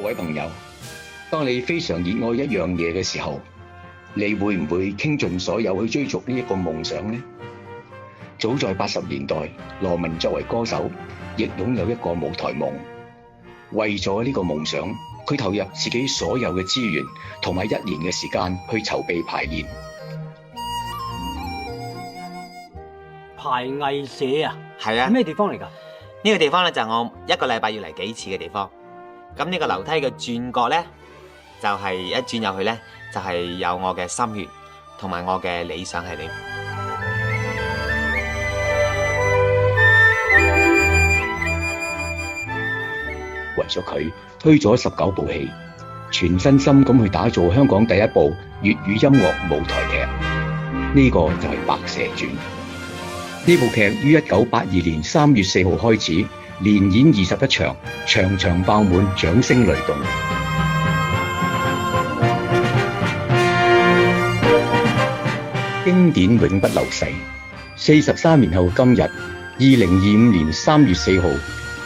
位朋友，當你非常熱愛一樣嘢嘅時候，你會唔會傾盡所有去追逐呢一個夢想呢？早在80年代，羅文作為歌手，亦擁有一個舞台夢。為咗呢個夢想，佢投入自己所有嘅資源同埋1年嘅時間去籌備排練。排藝社啊？係啊，咩地方嚟㗎？呢個地方咧就係我1個禮拜要嚟幾次嘅地方。咁呢個樓梯嘅轉角咧，就係一轉入去咧，就係有我嘅心血同埋我嘅理想喺裏面。為咗佢推咗19部戲，全身心咁去打造香港第一部粵語音樂舞台劇。呢個就係《白蛇傳》。呢部劇於1982年3月4號開始，連演21場，場場爆滿，掌聲雷動。經典永不流逝。43年後今日，2025年3月4號，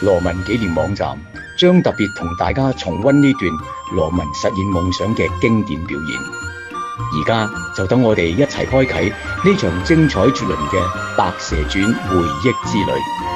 羅文紀念網站將特別同大家重溫呢段羅文實現夢想嘅經典表演。而家就等我哋一齊開啟呢場精彩絕倫嘅《白蛇傳》回憶之旅。